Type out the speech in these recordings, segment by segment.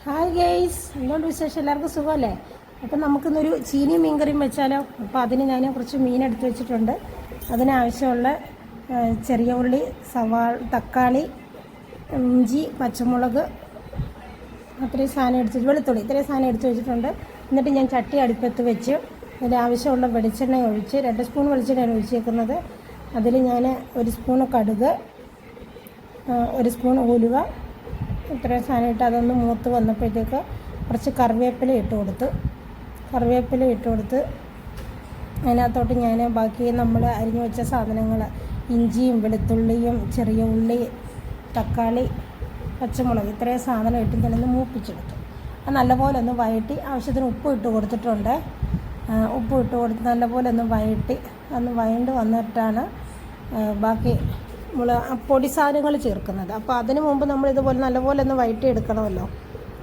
Hi guys, എന്തുകൊണ്ട് വിശേഷം? എല്ലാവർക്കും സുഖമല്ലേ? അപ്പം നമുക്കിന്നൊരു ചീനി മീൻ കറിയും വെച്ചാലോ? അപ്പോൾ അതിന് ഞാൻ കുറച്ച് മീൻ എടുത്ത് വെച്ചിട്ടുണ്ട്. അതിനാവശ്യമുള്ള ചെറിയ ഉള്ളി, തക്കാളി, ഇഞ്ചി, പച്ചമുളക്, അത്രയും സാധനം വെളുത്തുള്ളി ഇത്രയും സാധനം എടുത്ത് വെച്ചിട്ടുണ്ട്. എന്നിട്ട് ഞാൻ ചട്ടി അടുപ്പത്ത് വെച്ച് അതിൽ ആവശ്യമുള്ള വെളിച്ചെണ്ണ ഒഴിച്ച് 2 സ്പൂൺ വെളിച്ചെണ്ണയാണ് ഒഴിച്ചേക്കുന്നത്. അതിൽ ഞാൻ 1 സ്പൂൺ കടുക്, 1 സ്പൂൺ ഉലുവ, ഇത്രയും സാധനം ഇട്ട് അതൊന്ന് മൂത്ത് വന്നപ്പോഴത്തേക്ക് കുറച്ച് കറിവേപ്പില ഇട്ട് കൊടുത്ത് അതിനകത്തോട്ട് ഞാൻ ബാക്കി നമ്മൾ അരിഞ്ഞു വെച്ച സാധനങ്ങൾ ഇഞ്ചിയും വെളുത്തുള്ളിയും ചെറിയ ഉള്ളി, തക്കാളി, പച്ചമുളക് ഇത്രയും സാധനം ഇട്ട് ഞാനൊന്ന് മൂപ്പിച്ചെടുത്തു. അത് നല്ലപോലെ ഒന്ന് വഴറ്റി ആവശ്യത്തിന് ഉപ്പ് ഇട്ട് കൊടുത്തിട്ടുണ്ട്. ഉപ്പ് ഇട്ട് കൊടുത്ത് നല്ലപോലെ ഒന്ന് വഴണ്ട് വന്നിട്ടാണ് ബാക്കി പൊടി സാധനങ്ങൾ ചേർക്കുന്നത്. അപ്പോൾ അതിന് മുമ്പ് നമ്മൾ ഇതുപോലെ നല്ലപോലെ ഒന്ന് വഴറ്റി എടുക്കണമല്ലോ.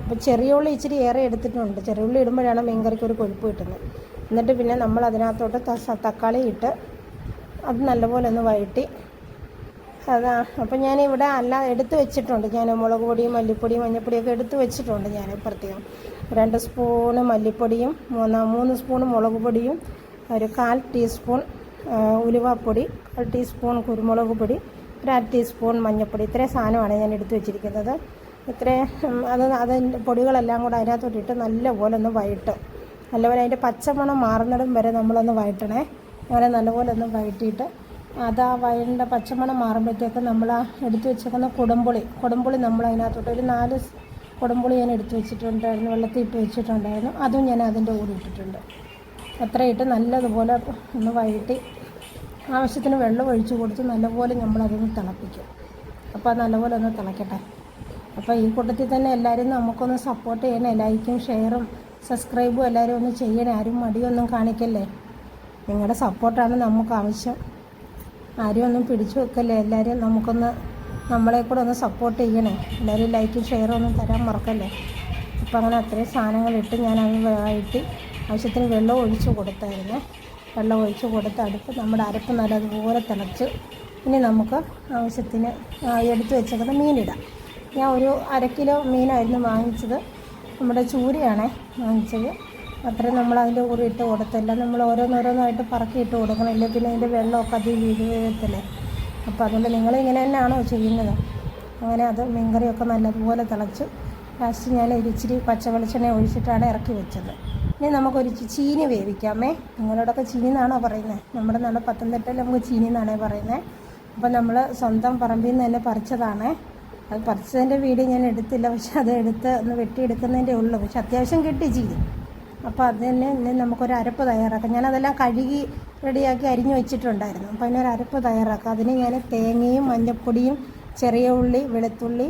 അപ്പോൾ ചെറിയ ഉള്ളി ഇച്ചിരി ഏറെ എടുത്തിട്ടുണ്ട്. ചെറിയ ഉള്ളി ഇടുമ്പോഴാണ് മീൻ കറിക്ക് ഒരു കൊഴുപ്പ് കിട്ടുന്നത്. എന്നിട്ട് പിന്നെ നമ്മൾ അതിനകത്തോട്ട് തക്കാളി ഇട്ട് അത് നല്ലപോലെ ഒന്ന് വഴറ്റി അപ്പോൾ ഞാനിവിടെ എടുത്ത് വെച്ചിട്ടുണ്ട്. ഞാൻ മുളക് പൊടിയും മല്ലിപ്പൊടിയും മഞ്ഞൾപ്പൊടിയൊക്കെ എടുത്ത് വെച്ചിട്ടുണ്ട്. ഞാൻ പ്രത്യേകം 2 സ്പൂണ് മല്ലിപ്പൊടിയും 3 സ്പൂൺ മുളക് പൊടിയും 1/4 ടീസ്പൂൺ ഉലുവാപ്പൊടി, 1 ടീസ്പൂൺ കുരുമുളക് പൊടി, 1/2 ടീസ്പൂൺ മഞ്ഞൾപ്പൊടി ഇത്രയും സാധനമാണ് ഞാൻ എടുത്ത് വെച്ചിരിക്കുന്നത്. അതിൻ്റെ പൊടികളെല്ലാം കൂടെ അതിനകത്തോട്ടിട്ട് നല്ലപോലെ ഒന്ന് നല്ലപോലെ അതിൻ്റെ പച്ചമണം മാറുന്നിടം വരെ നമ്മളൊന്ന് വഴറ്റണേ. അങ്ങനെ നല്ലപോലെ ഒന്ന് വഴറ്റിയിട്ട് വഴണ്ട പച്ചമണം മാറുമ്പോഴത്തേക്ക് നമ്മൾ എടുത്ത് വെച്ചേക്കുന്ന കുടംപുളി നമ്മൾ അതിനകത്തോട്ട് ഒരു 4 കുടംപുളി ഞാൻ എടുത്ത് വെച്ചിട്ടുണ്ടായിരുന്നു. വെള്ളത്തിൽ ഇട്ട് വെച്ചിട്ടുണ്ടായിരുന്നു. അതും ഞാൻ അതിൻ്റെ കൂടെ ഇട്ടിട്ടുണ്ട്. അത്രയിട്ട് നല്ലതുപോലെ ഒന്ന് വഴറ്റി ആവശ്യത്തിന് വെള്ളം ഒഴിച്ച് കൊടുത്ത് നല്ലപോലെ നമ്മളതൊന്ന് തിളപ്പിക്കും. അപ്പോൾ അത് നല്ലപോലെ ഒന്ന് തിളക്കട്ടെ. അപ്പോൾ ഈ കൂട്ടത്തിൽ തന്നെ എല്ലാവരും നമുക്കൊന്ന് സപ്പോർട്ട് ചെയ്യണേ. ലൈക്കും ഷെയറും സബ്സ്ക്രൈബും എല്ലാവരും ഒന്ന് ചെയ്യണേ. ആരും മടിയൊന്നും കാണിക്കല്ലേ. നിങ്ങളുടെ സപ്പോർട്ടാണ് നമുക്ക് ആവശ്യം. ആരും ഒന്നും പിടിച്ചു വെക്കല്ലേ. എല്ലാവരും നമ്മളെ കൂടെ ഒന്ന് സപ്പോർട്ട് ചെയ്യണേ. എല്ലാവരും ലൈക്കും ഷെയറും ഒന്നും തരാൻ മറക്കല്ലേ. അപ്പോൾ അങ്ങനെ അത്രയും സാധനങ്ങളിട്ട് ഞാനത് വഴറ്റി ആവശ്യത്തിന് വെള്ളം ഒഴിച്ച് കൊടുത്തായിരുന്നു. വെള്ളം ഒഴിച്ച് കൊടുത്ത് നമ്മുടെ അരപ്പ് നല്ലതുപോലെ തിളച്ച് ഇനി നമുക്ക് ആവശ്യത്തിന് എടുത്ത് വെച്ചേക്കുന്ന മീനിടാം. ഞാൻ ഒരു 1/2 കിലോ മീനായിരുന്നു വാങ്ങിച്ചത്. നമ്മുടെ ചൂരയാണേ വാങ്ങിച്ചത്. അത്രയും നമ്മൾ അതിൻ്റെ കൂടെ ഇട്ട് കൊടുത്തില്ല. നമ്മൾ ഓരോന്നോരോന്നായിട്ട് പറക്കി ഇട്ട് കൊടുക്കണില്ല. പിന്നെ അതിൻ്റെ വെള്ളമൊക്കെ അതിൽ വീഴത്തില്ലേ. അപ്പോൾ അതുകൊണ്ട് നിങ്ങളിങ്ങനെ തന്നെയാണോ ചെയ്യുന്നത്? അങ്ങനെ അത് മീൻകറിയൊക്കെ നല്ലതുപോലെ തിളച്ച് ലാസ്റ്റ് ഞാൻ ഇച്ചിരി പച്ച വെളിച്ചെണ്ണ ഒഴിച്ചിട്ടാണ് ഇറക്കി വെച്ചത്. ഇനി നമുക്കൊരു ചീനി വേവിക്കാമേ. നിങ്ങളോടൊക്കെ ചീനി എന്നാണോ പറയുന്നത്? നമ്മുടെ നാട് പത്തനംതിട്ടയിൽ നമുക്ക് ചീനി എന്നാണേ പറയുന്നത്. അപ്പോൾ നമ്മൾ സ്വന്തം പറമ്പിൽ നിന്ന് തന്നെ പറിച്ചതാണേ. അത് പറിച്ചതിൻ്റെ വീഡിയോ ഞാൻ എടുത്തില്ല. പക്ഷെ അത് ഒന്ന് വെട്ടിയെടുക്കുന്നതിൻ്റെ ഉള്ളൂ. പക്ഷെ അത്യാവശ്യം കിട്ടി ചീനി. അപ്പോൾ അത് തന്നെ ഇനി നമുക്കൊരു അരപ്പ് തയ്യാറാക്കാം. ഞാനതെല്ലാം കഴുകി റെഡിയാക്കി അരിഞ്ഞു വെച്ചിട്ടുണ്ടായിരുന്നു. അപ്പോൾ അതിനൊരു അരപ്പ് തയ്യാറാക്കാം. അതിന് ഞാൻ തേങ്ങയും മഞ്ഞൾപ്പൊടിയും ചെറിയ ഉള്ളി, വെളുത്തുള്ളി,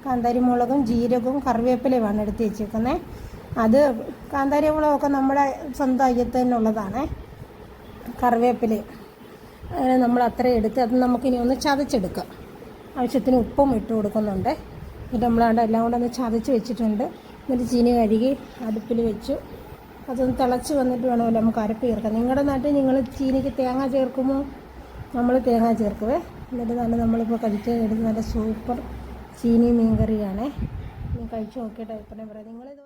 കാന്താരി മുളകും ജീരകവും കറിവേപ്പിലയുമാണ് എടുത്ത് വെച്ചേക്കുന്നത്. അത് കാന്താരി മുളകൊക്കെ നമ്മുടെ സ്വന്തം അയ്യത്ത് തന്നെ ഉള്ളതാണ്. കറിവേപ്പിലയും അങ്ങനെ നമ്മൾ അത്രയും എടുത്ത് അത് നമുക്കിനി ഒന്ന് ചതച്ചെടുക്കാം. ആവശ്യത്തിന് ഉപ്പും ഇട്ട് കൊടുക്കുന്നുണ്ട്. എന്നിട്ട് നമ്മളവിടെ എല്ലാം കൂടെ ഒന്ന് ചതച്ച് വെച്ചിട്ടുണ്ട്. എന്നിട്ട് ചീനി കഴുകി അടുപ്പിൽ വെച്ചു. അതൊന്ന് തിളച്ച് വന്നിട്ട് വേണമല്ലോ നമുക്ക് അരപ്പ് ചേർക്കാം. നിങ്ങളുടെ നാട്ടിൽ നിങ്ങൾ ചീനിക്ക് തേങ്ങ ചേർക്കുമോ? നമ്മൾ തേങ്ങ ചേർക്കുവേ. എന്നിട്ട് നമ്മളിപ്പോൾ കഴിച്ചെടുത്ത് നല്ല സൂപ്പർ ചീനി മീൻ കറിയാണേ. കഴിച്ച് നോക്കിയിട്ട് അഭിപ്രായം പറയാം. നിങ്ങളിത്